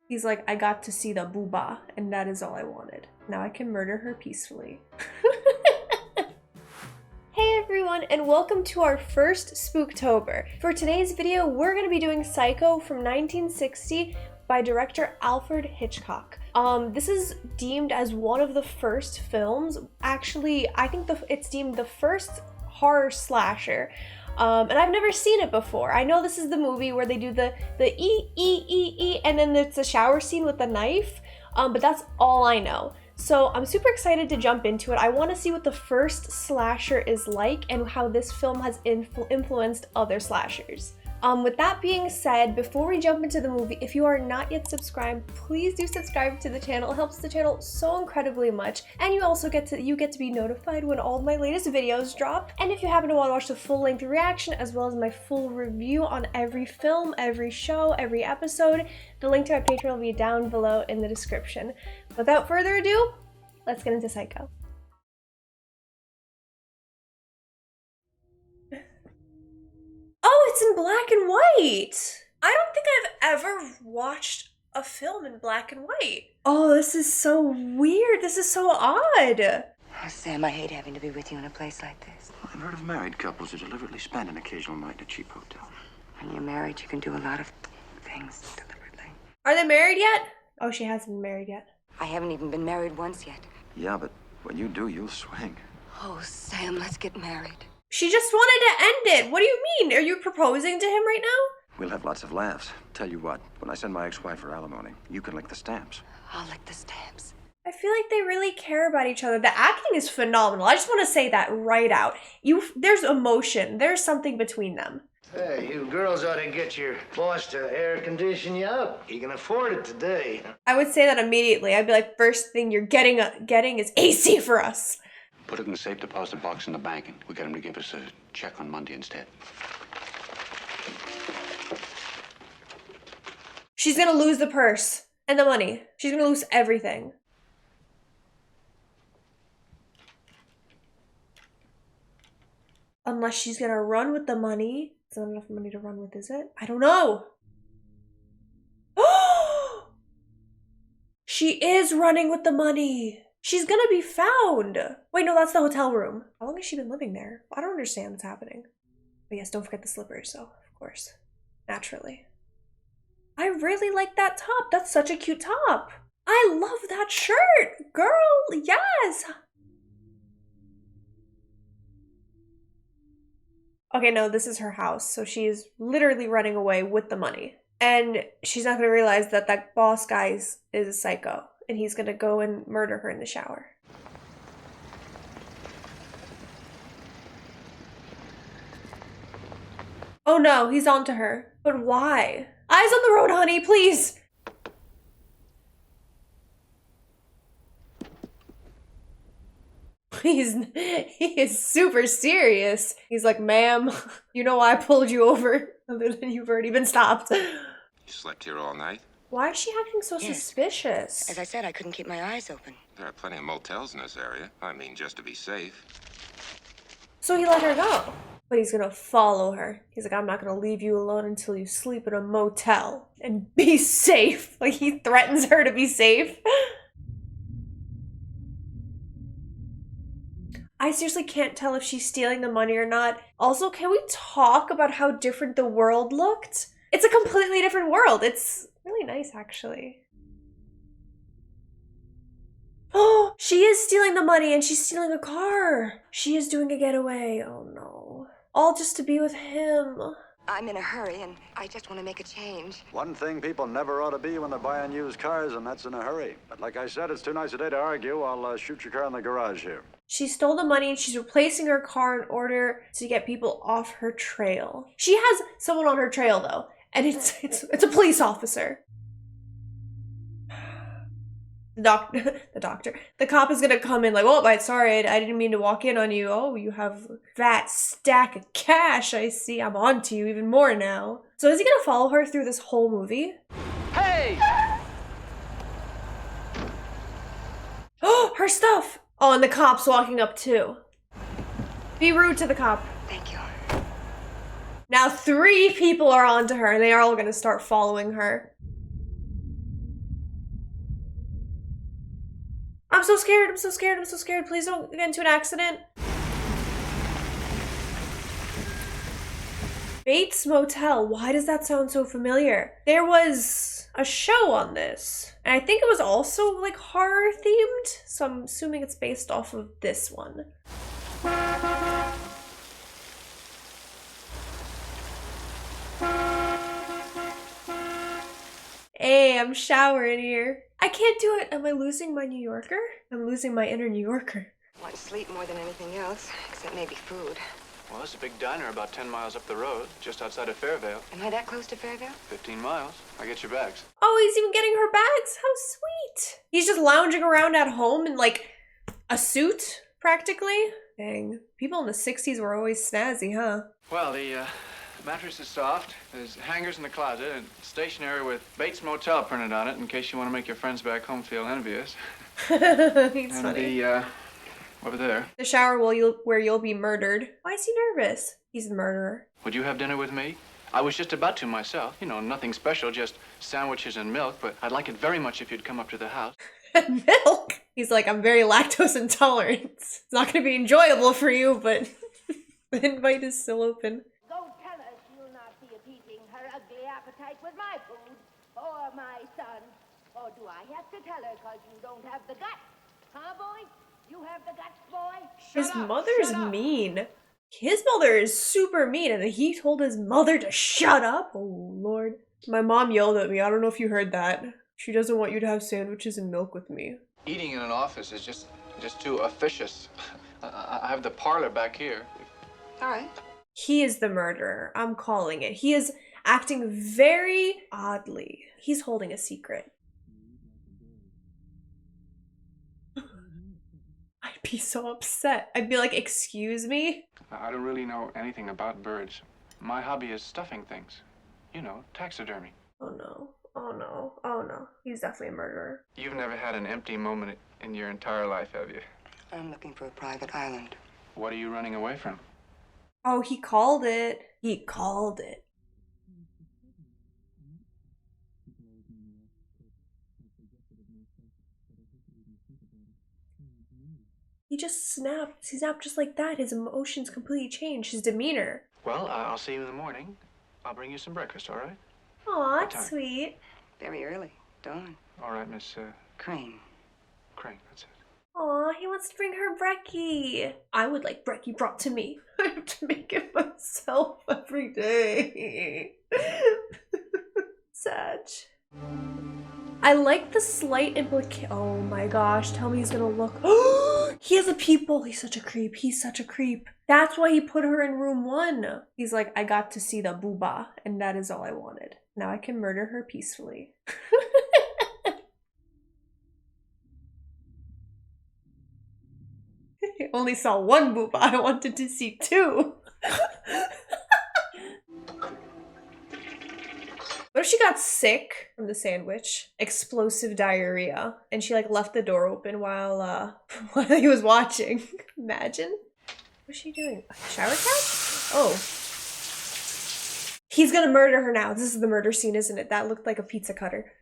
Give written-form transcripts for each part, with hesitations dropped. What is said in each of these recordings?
He's like, I got to see the booba, and that is all I wanted. Now I can murder her peacefully. Hey everyone, and welcome to our first Spooktober. For today's video, we're gonna be doing Psycho from 1960 by director Alfred Hitchcock. This is deemed as one of the first films. Actually, I think it's deemed the first horror slasher. And I've never seen it before. I know this is the movie where they do the E, and then it's a shower scene with the knife, but that's all I know. So I'm super excited to jump into it. I want to see what the first slasher is like and how this film has influenced other slashers. With that being said, before we jump into the movie, if you are not yet subscribed, please do subscribe to the channel. It helps the channel so incredibly much, and you also get to be notified when all of my latest videos drop. And if you happen to want to watch the full-length reaction as well as my full review on every film, every show, every episode, the link to my Patreon will be down below in the description. Without further ado, let's get into Psycho. Oh, it's in black and white. I don't think I've ever watched a film in black and white. Oh, this is so weird. This is so odd. Oh, Sam, I hate having to be with you in a place like this. I've heard of married couples who deliberately spend an occasional night in a cheap hotel. When you're married, you can do a lot of things deliberately. Are they married yet? Oh, she hasn't been married yet. I haven't even been married once yet. Yeah, but when you do, you'll swing. Oh, Sam, let's get married. She just wanted to end it. What do you mean? Are you proposing to him right now? We'll have lots of laughs. Tell you what, when I send my ex-wife for alimony, you can lick the stamps. I'll lick the stamps. I feel like they really care about each other. The acting is phenomenal. I just want to say that right out. There's emotion. There's something between them. Hey, you girls ought to get your boss to air condition you up. You can afford it today. I would say that immediately. I'd be like, first thing you're getting is AC for us. Put it in the safe deposit box in the bank, and we get him to give us a check on Monday instead. She's gonna lose the purse and the money. She's gonna lose everything. Unless she's gonna run with the money. It's not enough money to run with, is it? I don't know. She is running with the money. She's gonna be found. Wait, no, that's the hotel room. How long has she been living there? I don't understand what's happening. But yes, don't forget the slippers, so of course, naturally. I really like that top. That's such a cute top. I love that shirt, girl, yes. Okay, no, this is her house, so she's literally running away with the money. And she's not gonna realize that that boss guy is a psycho. And he's gonna go and murder her in the shower. Oh no, he's onto her. But why? Eyes on the road, honey, please! He is super serious. He's like, ma'am, you know why I pulled you over? Other than you've already been stopped. You slept here all night? Why is she acting so suspicious? As I said, I couldn't keep my eyes open. There are plenty of motels in this area. I mean, just to be safe. So he let her go. But he's gonna follow her. He's like, I'm not gonna leave you alone until you sleep in a motel and be safe. Like, he threatens her to be safe. I seriously can't tell if she's stealing the money or not. Also, can we talk about how different the world looked? It's a completely different world. It's really nice, actually. Oh, she is stealing the money and she's stealing a car. She is doing a getaway. Oh no. All just to be with him. I'm in a hurry, and I just want to make a change. One thing people never ought to be when they're buying used cars, and that's in a hurry. But like I said, it's too nice a day to argue. I'll shoot your car in the garage here. She stole the money and she's replacing her car in order to get people off her trail. She has someone on her trail though, and it's a police officer. The cop is gonna come in like, oh, sorry, I didn't mean to walk in on you. Oh, you have that stack of cash, I see. I'm on to you even more now. So is he gonna follow her through this whole movie? Hey! Oh, her stuff! Oh, and the cop's walking up too. Be rude to the cop. Thank you. Now 3 people are onto her and they are all gonna start following her. I'm so scared, I'm so scared, I'm so scared. Please don't get into an accident. Bates Motel. Why does that sound so familiar? There was a show on this, and I think it was also like horror themed, so I'm assuming it's based off of this one. Hey, I'm showering here. I can't do it. Am I losing my New Yorker? I'm losing my inner New Yorker. I want to sleep more than anything else, except maybe food. Well, there's a big diner about 10 miles up the road, just outside of Fairvale. Am I that close to Fairvale? 15 miles. I get your bags. Oh, he's even getting her bags. How sweet. He's just lounging around at home in like a suit, practically. Dang. People in the 60s were always snazzy, huh? Well, the mattress is soft. There's hangers in the closet and stationery with Bates Motel printed on it in case you want to make your friends back home feel envious. He's and funny. over there. The shower where you'll be murdered. Why is he nervous? He's a murderer. Would you have dinner with me? I was just about to myself. You know, nothing special, just sandwiches and milk, but I'd like it very much if you'd come up to the house. Milk? He's like, I'm very lactose intolerant. It's not gonna be enjoyable for you, but the invite is still open. Go tell her she'll not be appeasing her ugly appetite with my food, or my son. Or do I have to tell her because you don't have the guts? Huh, boy? You have the guts, boy? His mother's mean. His mother is super mean, and he told his mother to shut up? Oh, Lord. My mom yelled at me. I don't know if you heard that. She doesn't want you to have sandwiches and milk with me. Eating in an office is just too officious. I have the parlor back here. All right. He is the murderer. I'm calling it. He is acting very oddly. He's holding a secret. I'd be so upset. I'd be like, excuse me? I don't really know anything about birds. My hobby is stuffing things. You know, taxidermy. Oh no. Oh no. Oh no. He's definitely a murderer. You've never had an empty moment in your entire life, have you? I'm looking for a private island. What are you running away from? Oh, he called it. He called it. He just snapped. He snapped just like that. His emotions completely changed. His demeanor. Well, I'll see you in the morning. I'll bring you some breakfast, all right? Aw, What time? sweet. Very early. Dawn. All right, Miss Crane. Crane, that's it. Aw, he wants to bring her brekkie. I would like brekkie brought to me. I have to make it myself every day. Sad. I like the slight implication. Oh my gosh, tell me he's gonna look. He has a peephole. He's such a creep. He's such a creep. That's why he put her in room 1. He's like, I got to see the booba, and that is all I wanted. Now I can murder her peacefully. I only saw 1 booba. I wanted to see 2. What if she got sick from the sandwich? Explosive diarrhea. And she like left the door open while while he was watching. Imagine. What's she doing? Shower cap? Oh. He's gonna murder her now. This is the murder scene, isn't it? That looked like a pizza cutter.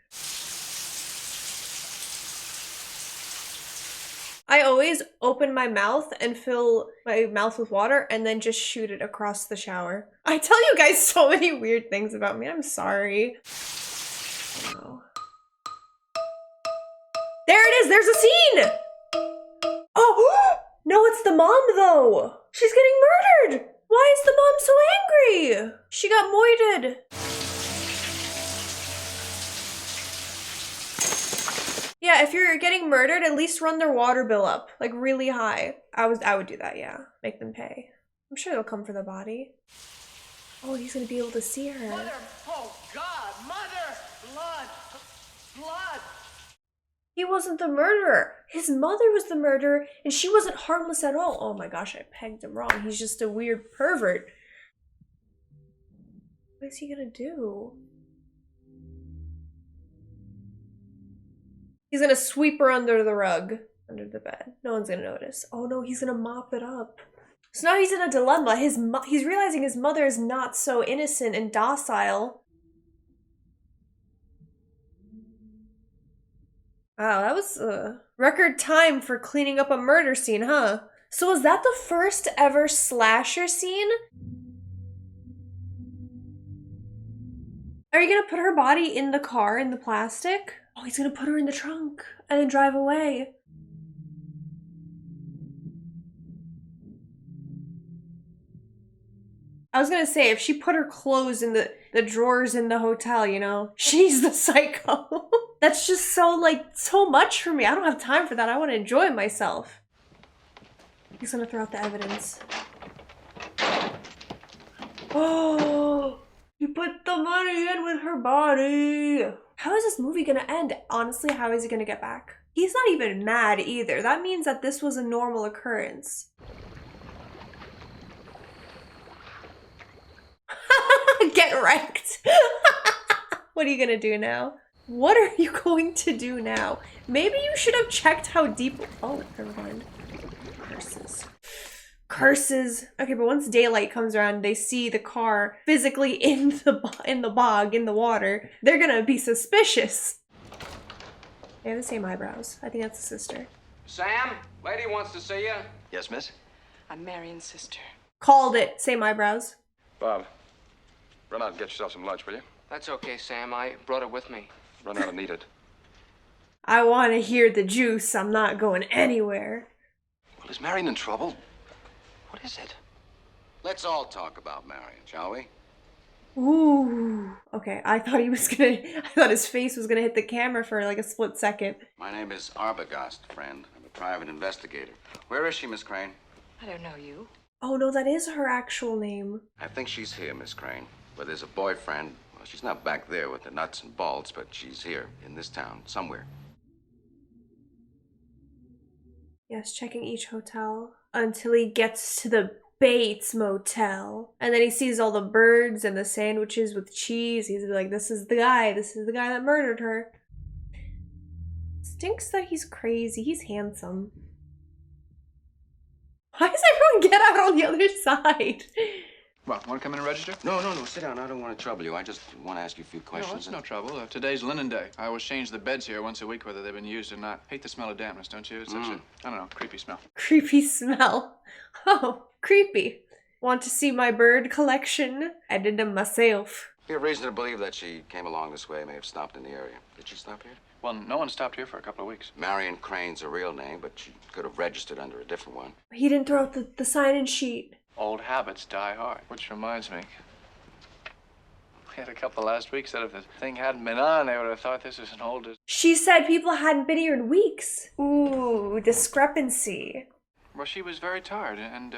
I always open my mouth and fill my mouth with water and then just shoot it across the shower. I tell you guys so many weird things about me. I'm sorry. Oh. There it is. There's a scene. Oh, no, it's the mom though. She's getting murdered. Why is the mom so angry? She got moited. Yeah, if you're getting murdered, at least run their water bill up, like really high. I would do that, yeah. Make them pay. I'm sure they'll come for the body. Oh, he's gonna be able to see her. Mother! Oh, God! Mother! Blood! Blood! He wasn't the murderer. His mother was the murderer, and she wasn't harmless at all. Oh my gosh, I pegged him wrong. He's just a weird pervert. What is he gonna do? He's gonna sweep her under the rug, under the bed. No one's gonna notice. Oh no, he's gonna mop it up. So now he's in a dilemma. He's realizing his mother is not so innocent and docile. Wow, that was a record time for cleaning up a murder scene, huh? So was that the first ever slasher scene? Are you gonna put her body in the car, in the plastic? Oh, he's gonna put her in the trunk and then drive away. I was gonna say, if she put her clothes in the drawers in the hotel, you know, she's the psycho. That's just so, like, so much for me. I don't have time for that. I want to enjoy myself. He's gonna throw out the evidence. Oh, you put the money in with her body. How is this movie gonna end? Honestly, how is he gonna get back? He's not even mad either. That means that this was a normal occurrence. Get wrecked. What are you gonna do now? What are you going to do now? Maybe you should have checked how deep. Oh, never mind. Curses. Curses. Okay, but once daylight comes around, they see the car physically in the bog, in the water. They're gonna be suspicious. They have the same eyebrows. I think that's the sister. Sam, lady wants to see you. Yes, miss? I'm Marion's sister. Called it. Same eyebrows. Bob, run out and get yourself some lunch, will you? That's okay, Sam. I brought it with me. Run out and eat it. I want to hear the juice. I'm not going anywhere. Well, is Marion in trouble? What is it? Let's all talk about Marion, shall we? Ooh. Okay, I thought I thought his face was gonna hit the camera for like a split second. My name is Arbogast, friend. I'm a private investigator. Where is she, Miss Crane? I don't know you. Oh no, that is her actual name. I think she's here, Miss Crane. But there's a boyfriend. Well, she's not back there with the nuts and bolts, but she's here, in this town, somewhere. Yes, checking each hotel until he gets to the Bates Motel. And then he sees all the birds and the sandwiches with cheese. He's like, this is the guy that murdered her. Stinks that he's crazy. He's handsome. Why does everyone get out on the other side? Well, want to come in and register? No, sit down. I don't want to trouble you. I just want to ask you a few No, questions. it's no trouble. Today's linen day. I always change the beds here once a week, whether they've been used or not. Hate the smell of dampness, don't you? It's such a, I don't know, creepy smell. Creepy smell. Oh, creepy. Want to see my bird collection? I did them myself. We have reason to believe that she came along this way, may have stopped in the area. Did she stop here? Well, no one stopped here for a couple of weeks. Marion Crane's a real name, but she could have registered under a different one. He didn't throw out the sign-in sheet. Old habits die hard. Which reminds me, we had a couple last week said if the thing hadn't been on, they would have thought this was an old... She said people hadn't been here in weeks. Ooh, discrepancy. Well, she was very tired, and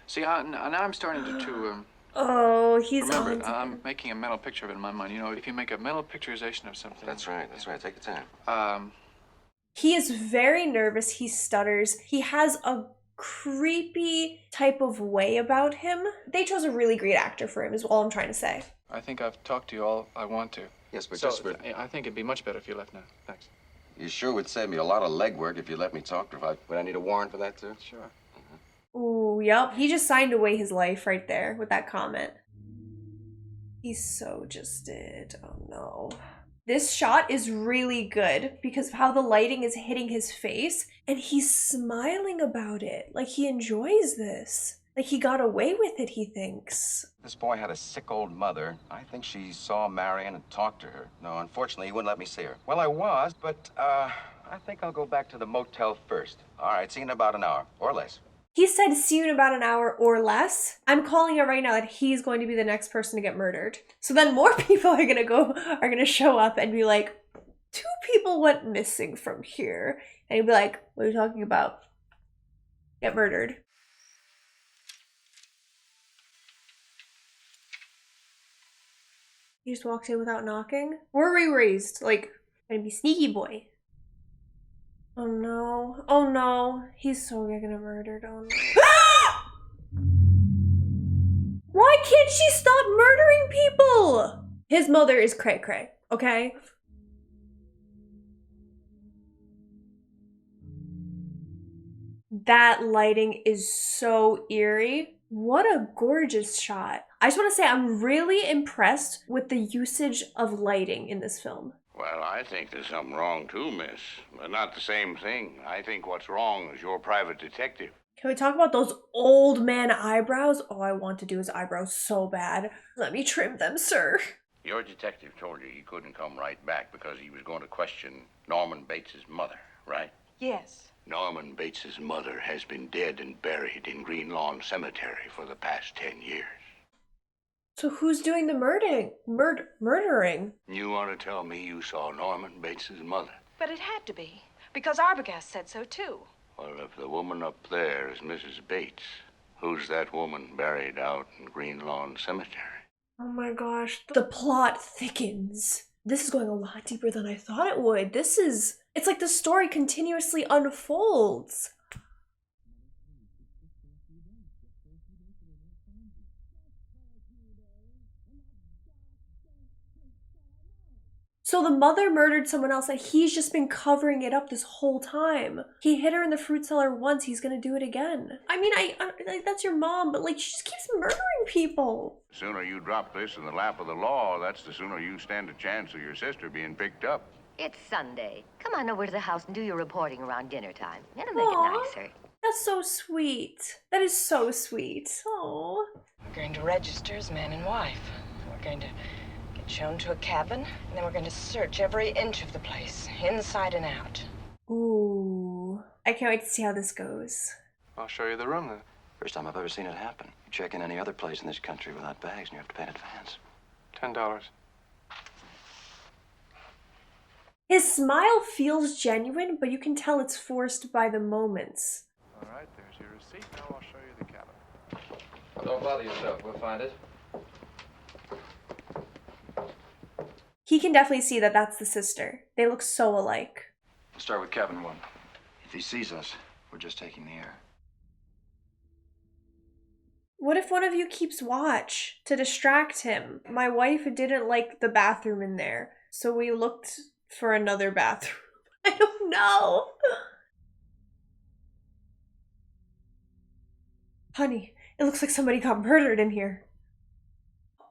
see, now I'm starting to Oh, he's remember, on. I'm making a mental picture of it in my mind. You know, if you make a mental picturization of something... That's right. Take your time. He is very nervous. He stutters. He has a creepy type of way about him. They chose a really great actor for him is all I'm trying to say. I think I've talked to you all I want to. Yes, but So, just for... I think it'd be much better if you left now. Thanks. You sure would save me a lot of legwork if you let me talk to her. Would I need a warrant for that, too? Sure. Ooh, yep. He just signed away his life right there with that comment. He so just did. Oh no. This shot is really good because of how the lighting is hitting his face and he's smiling about it. Like he enjoys this. Like he got away with it, he thinks. This boy had a sick old mother. I think she saw Marion and talked to her. No, unfortunately, he wouldn't let me see her. Well, I was, but I think I'll go back to the motel first. All right, see you in about an hour or less. He said see you in about an hour or less. I'm calling it right now that he's going to be the next person to get murdered. So then more people are gonna show up and be like, 2 people went missing from here. And he'd be like, what are you talking about? Get murdered. He just walked in without knocking. We're re-raised, like, gonna be sneaky boy. Oh no. Oh no. He's so gonna get murdered. Oh no. Why can't she stop murdering people? His mother is cray-cray, okay? That lighting is so eerie. What a gorgeous shot. I just want to say I'm really impressed with the usage of lighting in this film. Well, I think there's something wrong too, miss. But not the same thing. I think what's wrong is your private detective. Can we talk about those old man eyebrows? Oh, I want to do his eyebrows so bad. Let me trim them, sir. Your detective told you he couldn't come right back because he was going to question Norman Bates's mother, right? Yes. Norman Bates's mother has been dead and buried in Green Lawn Cemetery for the past 10 years. So who's doing the murdering? You want to tell me you saw Norman Bates's mother? But it had to be, because Arbogast said so too. Well, if the woman up there is Mrs. Bates, who's that woman buried out in Green Lawn Cemetery? Oh my gosh, the plot thickens. This is going a lot deeper than I thought it would. It's like the story continuously unfolds. So the mother murdered someone else and he's just been covering it up this whole time. He hit her in the fruit cellar once, he's gonna do it again. I mean, that's your mom, but like, she just keeps murdering people. The sooner you drop this in the lap of the law, that's the sooner you stand a chance of your sister being picked up. It's Sunday. Come on over to the house and do your reporting around dinner time. It'll make Aww, it nicer. That's so sweet. That is so sweet. Oh. We're going to register as man and wife. We're going to get shown to a cabin, and then we're going to search every inch of the place, inside and out. Ooh. I can't wait to see how this goes. I'll show you the room then. First time I've ever seen it happen. You check in any other place in this country without bags and you have to pay in advance. $10. His smile feels genuine, but you can tell it's forced by the moments. All right, there's your receipt. Now I'll show you the cabin. Well, don't bother yourself. We'll find it. He can definitely see that that's the sister. They look so alike. We'll start with cabin 1. If he sees us, we're just taking the air. What if one of you keeps watch to distract him? My wife didn't like the bathroom in there, so we looked for another bathroom. I don't know. Honey, it looks like somebody got murdered in here.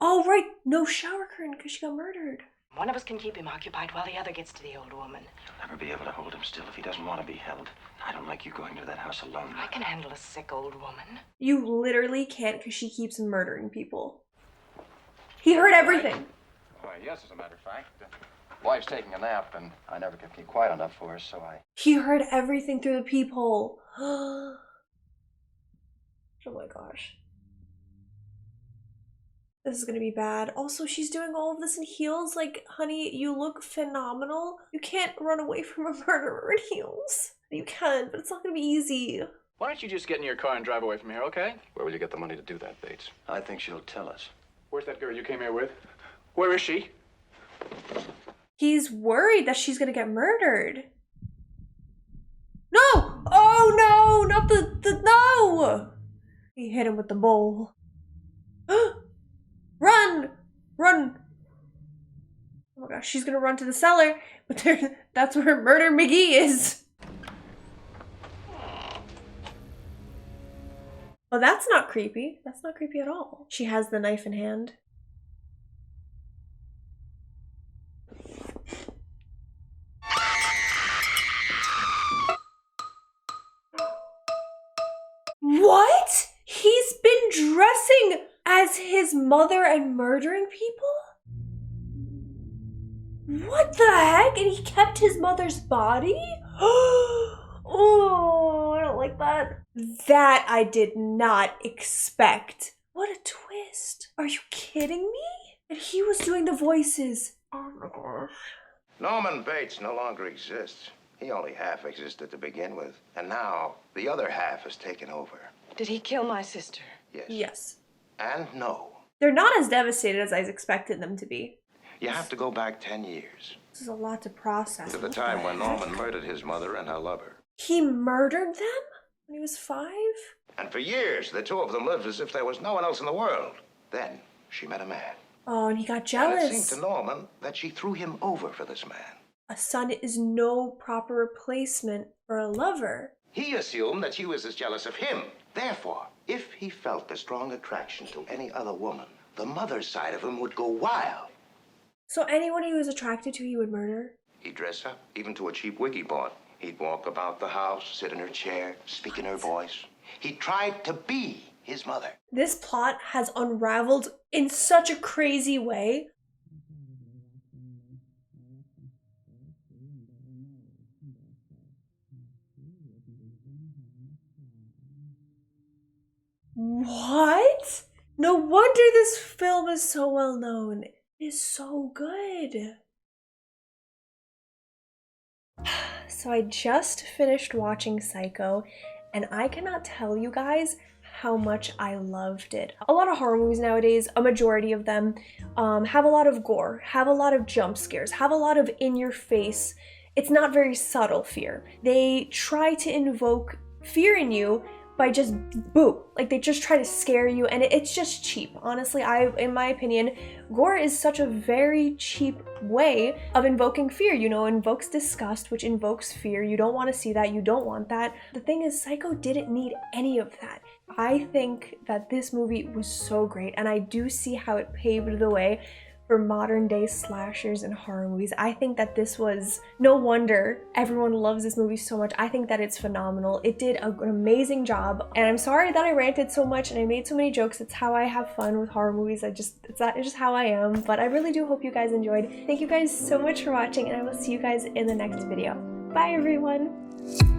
Oh, right. No shower curtain because she got murdered. One of us can keep him occupied while the other gets to the old woman. You'll never be able to hold him still if he doesn't want to be held. I don't like you going to that house alone. I can handle a sick old woman. You literally can't because she keeps murdering people. He heard everything. Why, yes, as a matter of fact. Wife's taking a nap, and I never kept keep quiet enough for her, so I... He heard everything through the peephole. Oh my gosh. This is gonna be bad. Also, she's doing all of this in heels. Like, honey, you look phenomenal. You can't run away from a murderer in heels. You can, but it's not gonna be easy. Why don't you just get in your car and drive away from here, okay? Where will you get the money to do that, Bates? I think she'll tell us. Where's that girl you came here with? Where is she? He's worried that she's gonna get murdered. No! Oh no! Not the no! He hit him with the bowl. Run! Run! Oh my gosh, she's gonna run to the cellar, but that's where Murder McGee is. Oh, that's not creepy. That's not creepy at all. She has the knife in hand. What? He's been dressing as his mother and murdering people? What the heck? And he kept his mother's body? Oh, I don't like that. That I did not expect. What a twist. Are you kidding me? And he was doing the voices. Oh my gosh. Norman Bates no longer exists. He only half existed to begin with. And now the other half has taken over. Did he kill my sister? Yes. Yes. And no. They're not as devastated as I expected them to be. You have to go back 10 years. This is a lot to process. To the time when Norman murdered his mother and her lover. He murdered them when he was 5? And for years, the two of them lived as if there was no one else in the world. Then she met a man. Oh, and he got And jealous. it seemed to Norman that she threw him over for this man. A son is no proper replacement for a lover. He assumed that she was as jealous of him. Therefore, if he felt a strong attraction to any other woman, the mother's side of him would go wild. So anyone he was attracted to, he would murder? He'd dress up, even to a cheap wig he bought. He'd walk about the house, sit in her chair, speak in her voice. He tried to be his mother. This plot has unraveled in such a crazy way. What? No wonder this film is so well known. It is so good. So I just finished watching Psycho, and I cannot tell you guys how much I loved it. A lot of horror movies nowadays, a majority of them, have a lot of gore, have a lot of jump scares, have a lot of in-your-face, it's not very subtle fear. They try to invoke fear in you by just like they just try to scare you, and it's just cheap. Honestly, in my opinion, gore is such a very cheap way of invoking fear. You know, invokes disgust, which invokes fear. You don't want to see that, you don't want that. The thing is, Psycho didn't need any of that. I think that this movie was so great, and I do see how it paved the way for modern day slashers and horror movies. I think that this was, no wonder everyone loves this movie so much. I think that it's phenomenal. It did an amazing job, and I'm sorry that I ranted so much and I made so many jokes. It's how I have fun with horror movies. It's just how I am, but I really do hope you guys enjoyed. Thank you guys so much for watching, and I will see you guys in the next video. Bye everyone!